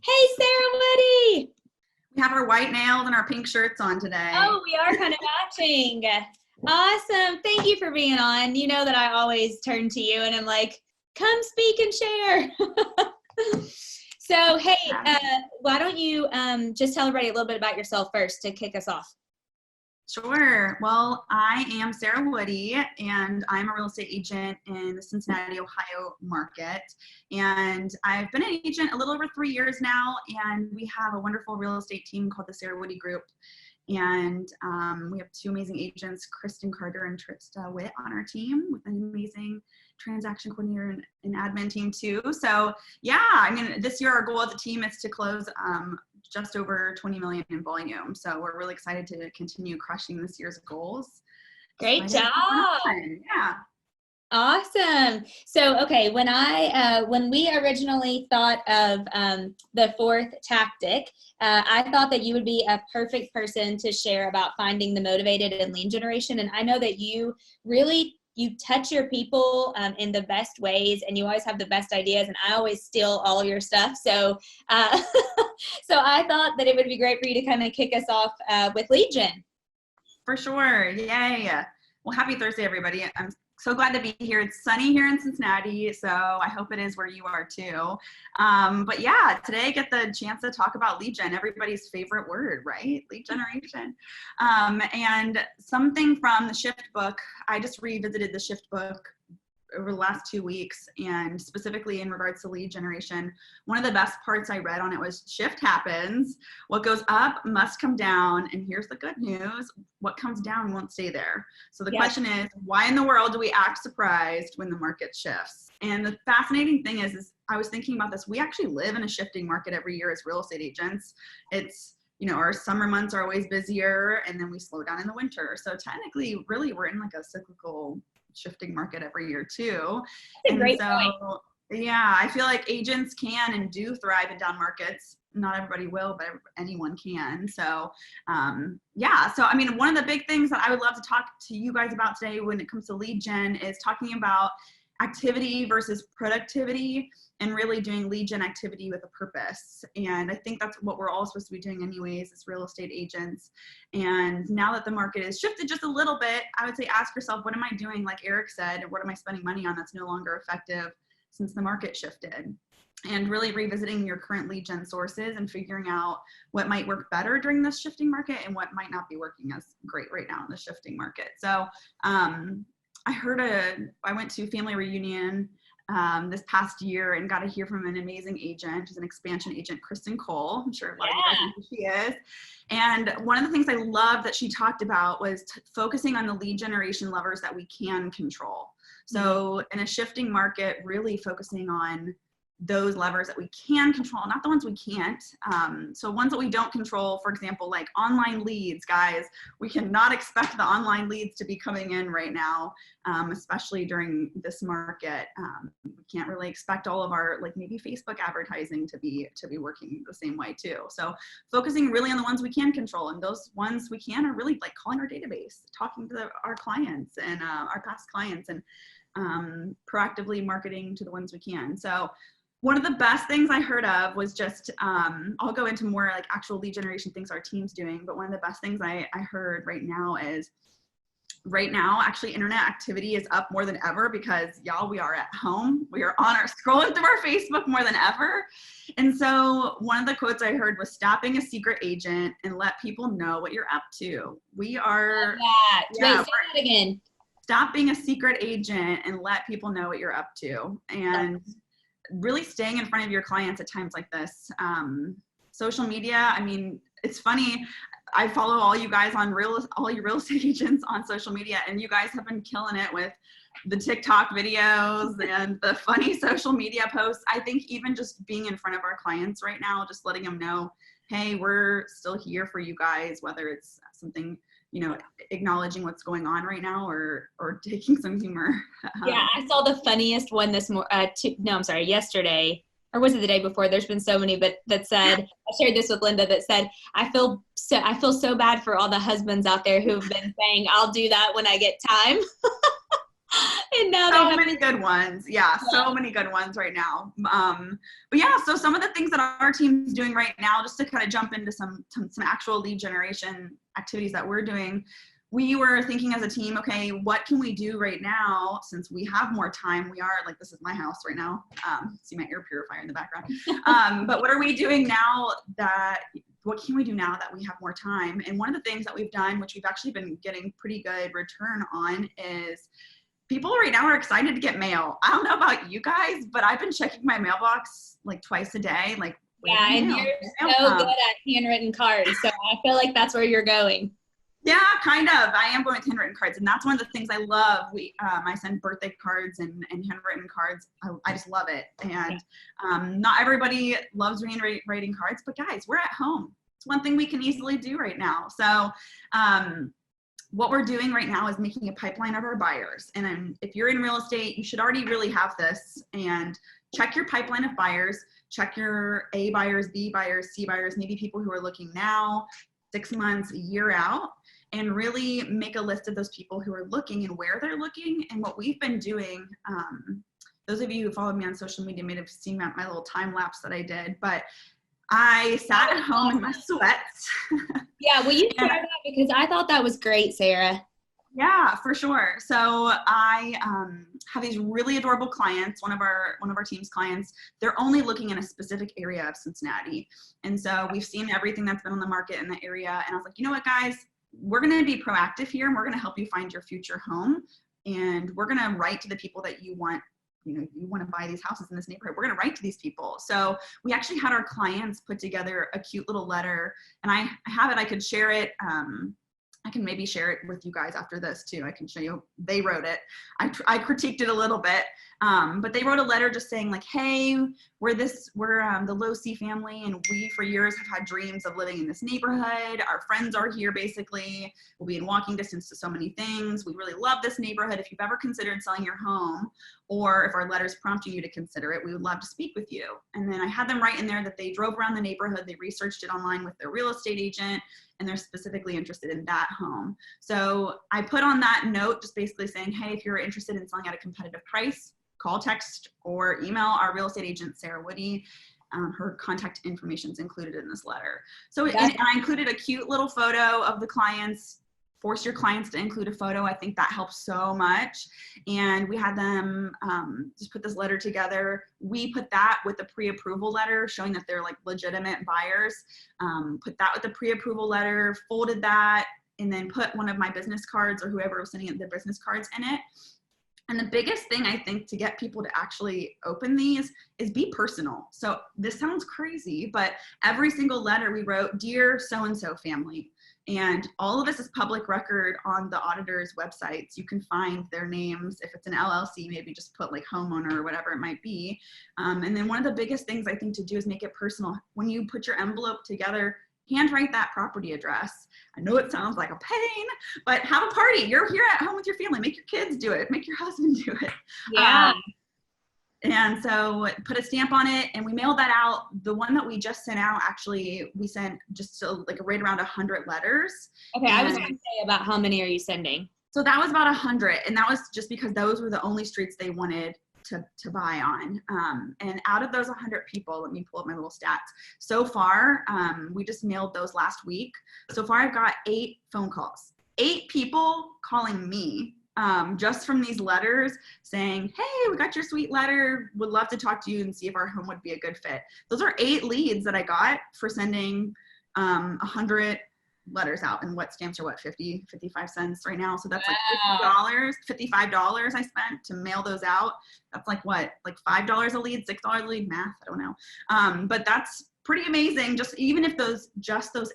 Hey, Sarah Woody. We have our white nails and our pink shirts on today. Oh, we are kind of matching. Awesome. Thank you for being on. You know that I always turn to you and I'm like, come speak and share. So, hey, why don't you just tell everybody a little bit about yourself first to kick us off? Sure. Well, I am Sarah Woody, and I'm a real estate agent in the Cincinnati, Ohio market. And I've been an agent a little over 3 years now, and we have a wonderful real estate team called the Sarah Woody Group. And we have two amazing agents, Kristen Carter and Trista Witt, on our team, with an amazing transaction coordinator and admin team too. So yeah, I mean, this year our goal as a team is to close just over 20 million in volume. So we're really excited to continue crushing this year's goals. Great job. Yeah. Awesome. So, okay, when we originally thought of the fourth tactic, I thought that you would be a perfect person to share about finding the motivated and lead generation. And I know that you touch your people in the best ways, and you always have the best ideas, and I always steal all of your stuff. So, so I thought that it would be great for you to kind of kick us off with lead gen. For sure. Yay. Well, happy Thursday, everybody. I'm so glad to be here. It's sunny here in Cincinnati, so I hope it is where you are too. But yeah, today I get the chance to talk about lead gen, everybody's favorite word, right? Lead generation. And something from the Shift book, I just revisited the Shift book over the last 2 weeks, and specifically in regards to lead generation, one of the best parts I read on it was shift happens. What goes up must come down. And here's the good news. What comes down won't stay there. So the question is, why in the world do we act surprised when the market shifts? And the fascinating thing is I was thinking about this. We actually live in a shifting market every year as real estate agents. It's, you know, our summer months are always busier, and then we slow down in the winter. So technically, really, we're in like a cyclical shifting market every year too. That's a great point. Yeah, I feel like agents can and do thrive in down markets. Not everybody will, but anyone can. So yeah, so I mean, one of the big things that I would love to talk to you guys about today when it comes to lead gen is talking about activity versus productivity, and really doing lead gen activity with a purpose. And I think that's what we're all supposed to be doing anyways as real estate agents. And now that the market has shifted just a little bit, I would say ask yourself, what am I doing, like Eric said, and what am I spending money on that's no longer effective since the market shifted? And really revisiting your current lead gen sources and figuring out what might work better during this shifting market and what might not be working as great right now in the shifting market. So I went to a family reunion this past year and got to hear from an amazing agent, who's an expansion agent, Kristen Cole. I'm sure a lot of you guys know who she is. And one of the things I loved that she talked about was focusing on the lead generation levers that we can control. So in a shifting market, really focusing on those levers that we can control, not the ones we can't. So ones that we don't control, for example, like online leads, guys, we cannot expect the online leads to be coming in right now, especially during this market. We can't really expect all of our, like maybe Facebook advertising to be working the same way too. So focusing really on the ones we can control, and those ones we can are really like calling our database, talking to our clients and our past clients, and proactively marketing to the ones we can. So one of the best things I heard of was just, I'll go into more like actual lead generation things our team's doing, but one of the best things I heard right now is, right now, actually internet activity is up more than ever because y'all, we are at home. We are scrolling through our Facebook more than ever. And so one of the quotes I heard was, stop being a secret agent and let people know what you're up to. We are, Wait, say that again. Stop being a secret agent and let people know what you're up to. And really staying in front of your clients at times like this. Social media, I mean, it's funny. I follow all you guys on all you real estate agents on social media, and you guys have been killing it with the TikTok videos and the funny social media posts. I think even just being in front of our clients right now, just letting them know, hey, we're still here for you guys, whether it's something, you know, acknowledging what's going on right now or taking some humor. Yeah, I saw the funniest one yesterday, or was it the day before? There's been so many, but that said, I shared this with Linda, that said, I feel so bad for all the husbands out there who've been saying, I'll do that when I get time. And now they So have many good ones. Yeah, so many good ones right now. But yeah, so some of the things that our team's doing right now, just to kind of jump into some actual lead generation activities that we're doing, we were thinking as a team, okay, what can we do right now since we have more time? We are like, this is my house right now. See my air purifier in the background. But what are we doing now what can we do now that we have more time? And one of the things that we've done, which we've actually been getting pretty good return on, is people right now are excited to get mail. I don't know about you guys, but I've been checking my mailbox like twice a day. Like, yeah, and you're so good at handwritten cards. So I feel like that's where you're going. Yeah, kind of. I am going with handwritten cards, and that's one of the things I love. I send birthday cards and handwritten cards. I just love it. And not everybody loves writing cards, but guys, we're at home. It's one thing we can easily do right now. So what we're doing right now is making a pipeline of our buyers. And if you're in real estate, you should already really have this. And check your pipeline of buyers. Check your A buyers, B buyers, C buyers, maybe people who are looking now, 6 months, a year out. And really make a list of those people who are looking and where they're looking. And what we've been doing, those of you who followed me on social media may have seen my little time lapse that I did, but I sat at home in my sweats. Yeah, will you share that? Because I thought that was great, Sarah. Yeah, for sure. So I have these really adorable clients. One of our team's clients, they're only looking in a specific area of Cincinnati. And so we've seen everything that's been on the market in the area. And I was like, you know what, guys? We're going to be proactive here, and we're going to help you find your future home. And we're going to write to the people that you want to buy these houses in this neighborhood. We're going to write to these people. So we actually had our clients put together a cute little letter, and I have it. I could share it. I can maybe share it with you guys after this too. I can show you. They wrote it. I critiqued it a little bit, but they wrote a letter just saying like, hey, we're the Low C family, and we for years have had dreams of living in this neighborhood. Our friends are here basically. We'll be in walking distance to so many things. We really love this neighborhood. If you've ever considered selling your home, or if our letter's prompting you to consider it, we would love to speak with you. And then I had them write in there that they drove around the neighborhood, they researched it online with their real estate agent, and they're specifically interested in that home. So I put on that note just basically saying, hey, if you're interested in selling at a competitive price, call, text, or email our real estate agent, Sarah Woody. Her contact information is included in this letter. So and I included a cute little photo of the clients. Force your clients to include a photo. I think that helps so much. And we had them just put this letter together. We put that with a pre-approval letter showing that they're like legitimate buyers. Put that with the pre-approval letter, folded that, and then put one of my business cards or whoever was sending it their business cards in it. And the biggest thing I think to get people to actually open these is be personal. So this sounds crazy, but every single letter we wrote, dear so-and-so family. And all of this is public record on the auditor's websites. You can find their names. If it's an LLC, maybe just put like homeowner or whatever it might be. And then one of the biggest things I think to do is make it personal. When you put your envelope together, handwrite that property address. I know it sounds like a pain, but have a party. You're here at home with your family. Make your kids do it. Make your husband do it. Yeah. And so put a stamp on it, and we mailed that out. The one that we just sent out, actually, we sent just like right around 100 letters. Okay, I was going to say about how many are you sending? So that was about 100, and that was just because those were the only streets they wanted to buy on. And out of those 100 people, let me pull up my little stats. So far, we just mailed those last week. So far, I've got 8 phone calls. 8 people calling me just from these letters saying, hey, we got your sweet letter. Would love to talk to you and see if our home would be a good fit. Those are 8 leads that I got for sending 100 letters out. And what stamps are what, 50, 55 cents right now. So that's like $50, $55 I spent to mail those out. That's like what, like $5 a lead, $6 a lead, math, I don't know. But that's pretty amazing. Just even if those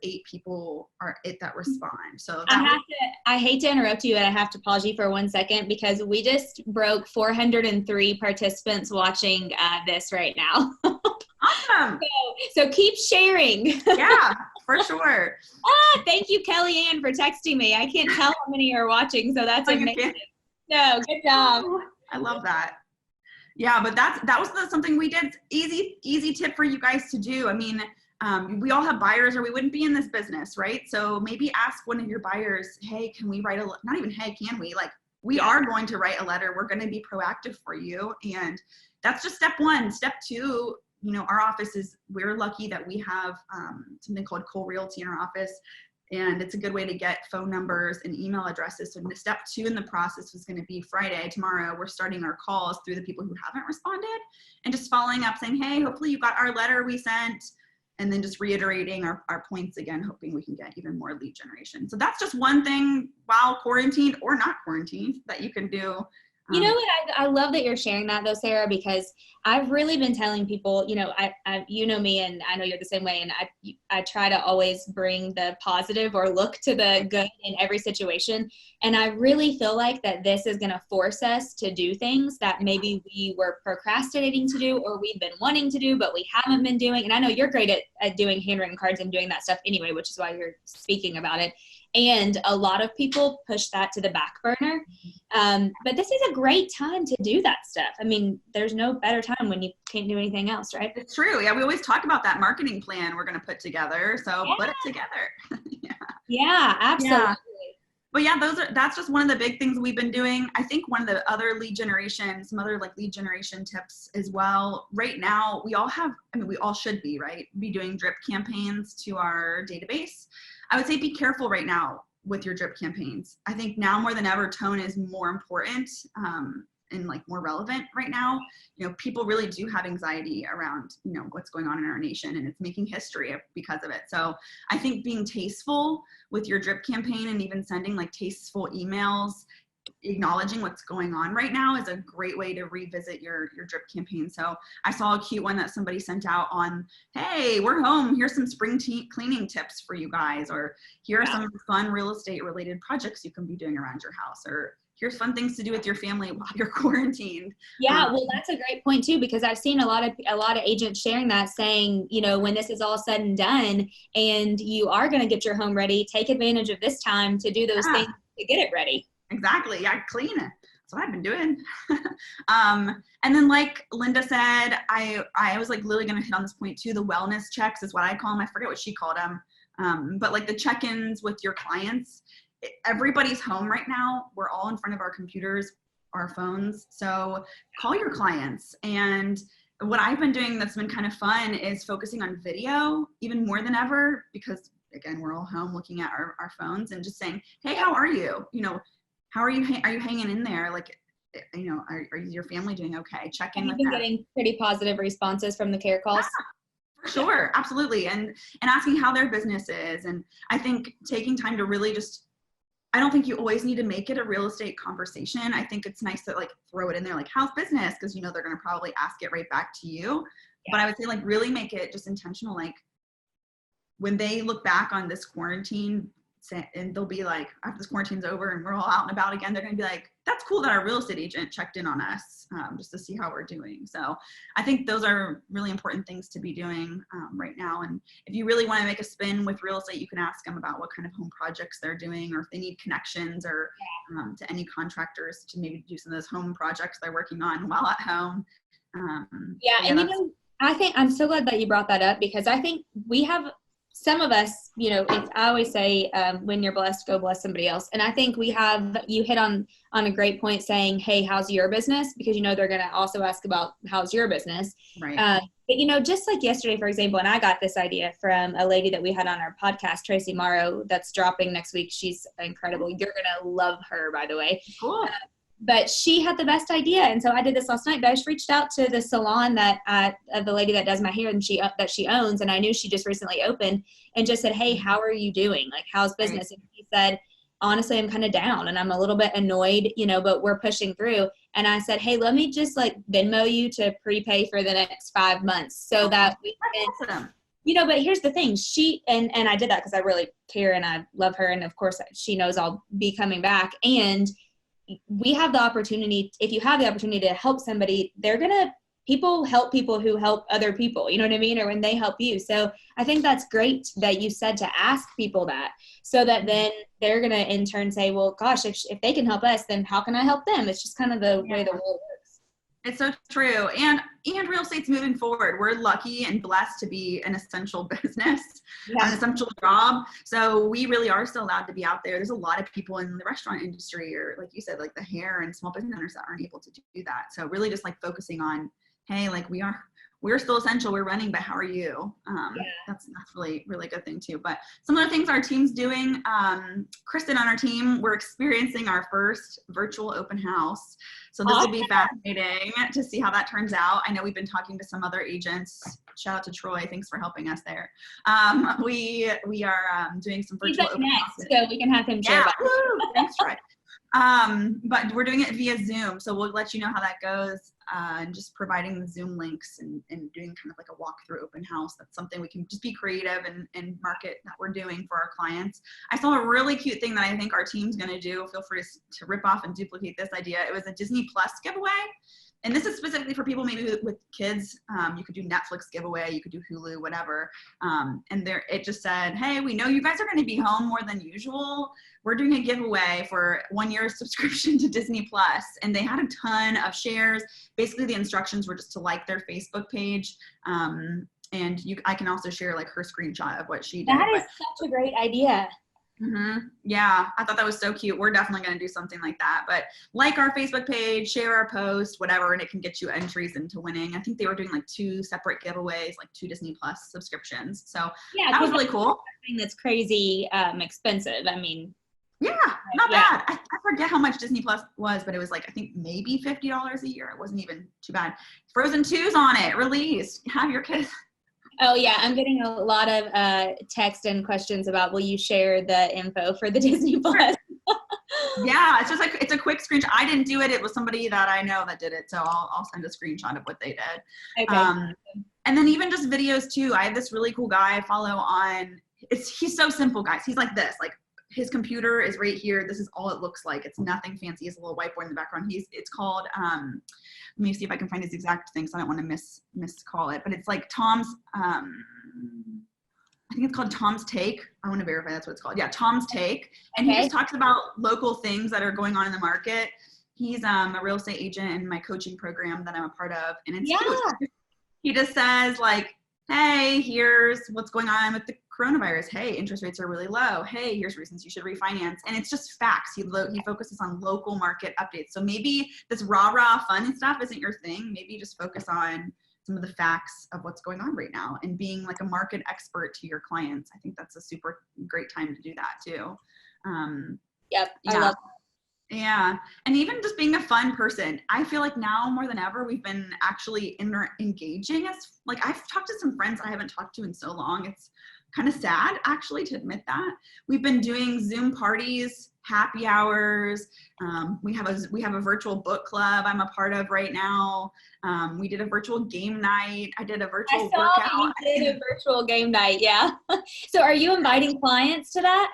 8 people are it that respond. So I hate to interrupt you, and I have to pause you for 1 second because we just broke 403 participants watching this right now. Awesome. So keep sharing. Yeah, for sure. Thank you, Kellyanne, for texting me. I can't tell how many are watching, so that's amazing. No, good job. I love that. Yeah, but that was something we did. Easy tip for you guys to do. I mean, we all have buyers or we wouldn't be in this business, right? So maybe ask one of your buyers, hey, can we write not even, hey, can we? Like, we are going to write a letter. We're going to be proactive for you. And that's just step one. Step two, you know, our office we're lucky that we have something called Cole Realty in our office. And it's a good way to get phone numbers and email addresses. So step two in the process was going to be Friday, tomorrow. We're starting our calls through the people who haven't responded and just following up saying, hey, hopefully you got our letter we sent. And then just reiterating our points again, hoping we can get even more lead generation. So that's just one thing while quarantined or not quarantined that you can do. You know what? I love that you're sharing that though, Sarah, because I've really been telling people, you know, you know me, and I know you're the same way. And I try to always bring the positive or look to the good in every situation. And I really feel like that this is going to force us to do things that maybe we were procrastinating to do, or we've been wanting to do, but we haven't been doing. And I know you're great at doing handwritten cards and doing that stuff anyway, which is why you're speaking about it. And a lot of people push that to the back burner. But this is a great time to do that stuff. I mean, there's no better time when you can't do anything else, right? It's true. Yeah, we always talk about that marketing plan we're going to put together. So put it together. Yeah, absolutely. Yeah. But yeah, that's just one of the big things we've been doing. I think one of the other lead generation tips as well. Right now, we all should be, right? Be doing drip campaigns to our database. I would say be careful right now with your drip campaigns. I think now more than ever, tone is more important and like more relevant right now. You know, people really do have anxiety around, you know, what's going on in our nation, and it's making history because of it. So I think being tasteful with your drip campaign and even sending like tasteful emails, acknowledging what's going on right now is a great way to revisit your drip campaign. So I saw a cute one that somebody sent out on, hey, we're home. Here's some spring cleaning tips for you guys, or here are some fun real estate related projects you can be doing around your house, or here's fun things to do with your family while you're quarantined. Yeah, well, that's a great point too, because I've seen a lot of agents sharing that, saying, you know, when this is all said and done and you are going to get your home ready, take advantage of this time to do those things to get it ready. Exactly. Yeah, clean it. That's what I've been doing. And then like Linda said, I was like literally going to hit on this point too. The wellness checks is what I call them. I forget what she called them. But like the check-ins with your clients, everybody's home right now. We're all in front of our computers, our phones. So call your clients. And what I've been doing that's been kind of fun is focusing on video even more than ever, because again, we're all home looking at our phones and just saying, hey, how are you? You know, how are you hanging in there? Like, you know, is your family doing okay? Check in with them. You've been getting pretty positive responses from the care calls. Yeah, for sure. Absolutely. And asking how their business is. And I think taking time to really just, I don't think you always need to make it a real estate conversation. I think it's nice to like throw it in there, like, how's business? Because you know they're going to probably ask it right back to you. Yeah. But I would say like really make it just intentional. Like when they look back on this quarantine, and they'll be like, after this quarantine's over and we're all out and about again, they're going to be like, that's cool that our real estate agent checked in on us just to see how we're doing. So I think those are really important things to be doing right now. And if you really want to make a spin with real estate, you can ask them about what kind of home projects they're doing, or if they need connections or to any contractors to maybe do some of those home projects they're working on while at home. And you know, I think I'm so glad that you brought that up, because I think we have some of us, you know, if I always say, when you're blessed, go bless somebody else. And I think you hit on a great point saying, hey, how's your business? Because, you know, they're going to also ask about how's your business. Right. But, you know, just like yesterday, for example, and I got this idea from a lady that we had on our podcast, Tracy Morrow, that's dropping next week. She's incredible. You're going to love her, by the way. Cool. But she had the best idea. And so I did this last night, but I just reached out to the salon of the lady that does my hair and that she owns. And I knew she just recently opened, and just said, hey, how are you doing? Like, how's business? And she said, honestly, I'm kind of down and I'm a little bit annoyed, you know, but we're pushing through. And I said, hey, let me just like Venmo you to prepay for the next 5 months so that we can, you know. But here's the thing, she, and I did that because I really care and I love her. And of course she knows I'll be coming back. And we have the opportunity, if you have the opportunity to help somebody, people help people who help other people, you know what I mean? Or when they help you. So I think that's great that you said to ask people that, so that then they're going to in turn say, well, gosh, if they can help us, then how can I help them? It's just kind of the way the world works. It's so true. And real estate's moving forward. We're lucky and blessed to be an essential business, an essential job. So we really are still allowed to be out there. There's a lot of people in the restaurant industry, or like you said, like the hair and small business owners that aren't able to do that. So really just like focusing on, hey, like we're still essential, we're running, but how are you? That's really, really good thing too. But some of the things our team's doing, Kristen on our team, we're experiencing our first virtual open house. So this will be fascinating to see how that turns out. I know we've been talking to some other agents. Shout out to Troy, thanks for helping us there. We are doing some virtual open houses. So we can have him share about it. Thanks, Troy. But we're doing it via Zoom, so we'll let you know how that goes, and just providing the Zoom links and doing kind of like a walkthrough open house. That's something we can just be creative and market that we're doing for our clients. I saw a really cute thing that I think our team's going to do. Feel free to rip off and duplicate this idea. It was a Disney Plus giveaway. And this is specifically for people maybe with kids. You could do Netflix giveaway, you could do Hulu, whatever. And there, it just said, hey, we know you guys are going to be home more than usual. We're doing a giveaway for 1 year subscription to Disney Plus. And they had a ton of shares. Basically, the instructions were just to like their Facebook page. And I can also share like her screenshot of what she did. That is such a great idea. Yeah, I thought that was so cute. We're definitely going to do something like that. But like our Facebook page, share our post, whatever, and it can get you entries into winning. I think they were doing like 2 separate giveaways, like 2 Disney Plus subscriptions. So yeah, that was really cool. Something that's crazy expensive. I mean, yeah, not bad. I forget how much Disney Plus was, but it was like, I think maybe $50 a year. It wasn't even too bad. Frozen 2's on it, released. Have your kids. Oh yeah, I'm getting a lot of text and questions about, will you share the info for the Disney Plus? Yeah, it's just like, it's a quick screenshot. I didn't do it. It was somebody that I know that did it. So I'll send a screenshot of what they did. Okay. And then even just videos too. I have this really cool guy I follow on, he's so simple, guys. He's like this, like his computer is right here. This is all it looks like. It's nothing fancy. It's a little whiteboard in the background. It's called, let me see if I can find his exact thing, so I don't want to miscall it, but it's like Tom's, I think it's called Tom's Take. I want to verify that's what it's called. Yeah, Tom's Take. And he just talks about local things that are going on in the market. He's a real estate agent in my coaching program that I'm a part of. And it's cute. He just says like, hey, here's what's going on with the coronavirus. Hey, interest rates are really low. Hey, here's reasons you should refinance. And it's just facts. He focuses on local market updates. So maybe this rah-rah fun stuff isn't your thing. Maybe just focus on some of the facts of what's going on right now and being like a market expert to your clients. I think that's a super great time to do that too. Yep, I love that. Yeah. And even just being a fun person. I feel like now more than ever, we've been actually engaging as, like, I've talked to some friends I haven't talked to in so long. It's kind of sad actually to admit that. We've been doing Zoom parties, happy hours. We have a virtual book club I'm a part of right now. We did a virtual game night. I did a virtual workout. You did a virtual game night. Yeah. So are you inviting clients to that?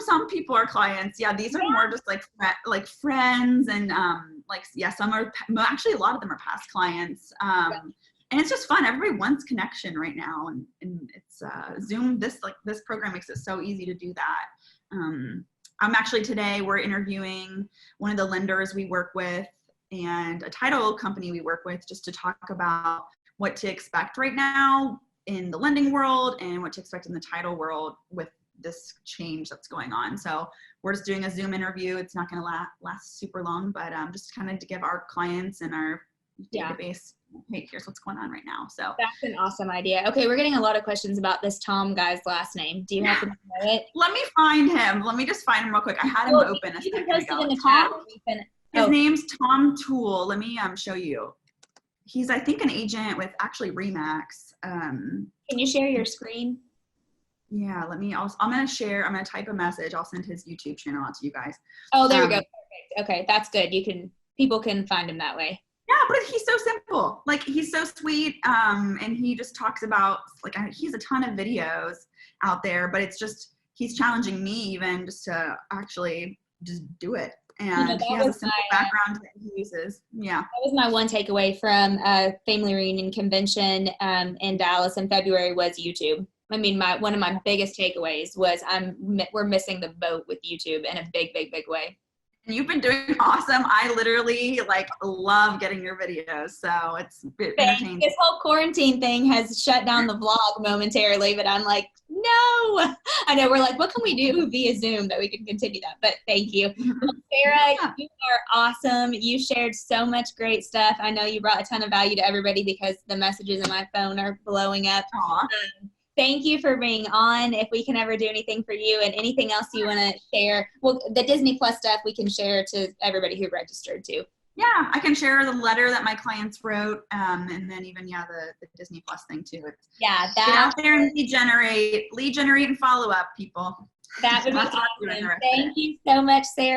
Some people are clients. Yeah, these are more just like friends and some are actually a lot of them are past clients. And it's just fun. Everybody wants connection right now, and it's Zoom. This program makes it so easy to do that. I'm actually today we're interviewing one of the lenders we work with and a title company we work with just to talk about what to expect right now in the lending world and what to expect in the title world with this change that's going on. So we're just doing a Zoom interview. It's not going to last super long, but just kind of to give our clients and our database, hey, here's what's going on right now. So that's an awesome idea. Okay, we're getting a lot of questions about this Tom guy's last name. Do you happen to know it? Let me find him. Let me just find him real quick. I had him open a second ago. His name's Tom Toole. Let me show you. He's, I think, an agent with actually Remax. Can you share your screen? Yeah, I'm going to type a message. I'll send his YouTube channel out to you guys. Oh, there we go. Perfect. Okay, that's good. People can find him that way. Yeah, but he's so simple. Like, he's so sweet. And he just talks about, like, he has a ton of videos out there, but it's just, he's challenging me even just to actually just do it. And he has a simple background that he uses. Yeah. That was my one takeaway from Family Reunion Convention in Dallas in February was YouTube. I mean, one of my biggest takeaways was we're missing the boat with YouTube in a big, big, big way. And you've been doing awesome. I literally like love getting your videos. So it's entertaining. This whole quarantine thing has shut down the vlog momentarily, but I'm like, no. I know we're like, what can we do via Zoom that we can continue that? But thank you. Well, Sarah, Yeah. you are awesome. You shared so much great stuff. I know you brought a ton of value to everybody because the messages in my phone are blowing up. Aw. Thank you for being on. If we can ever do anything for you and anything else you want to share, well, the Disney Plus stuff we can share to everybody who registered too. Yeah, I can share the letter that my clients wrote, and then even the Disney Plus thing too. Yeah, Get out there and lead generate, and follow up, people. That would be That's what I'm doing awesome. the rest of the day. Thank you so much, Sarah.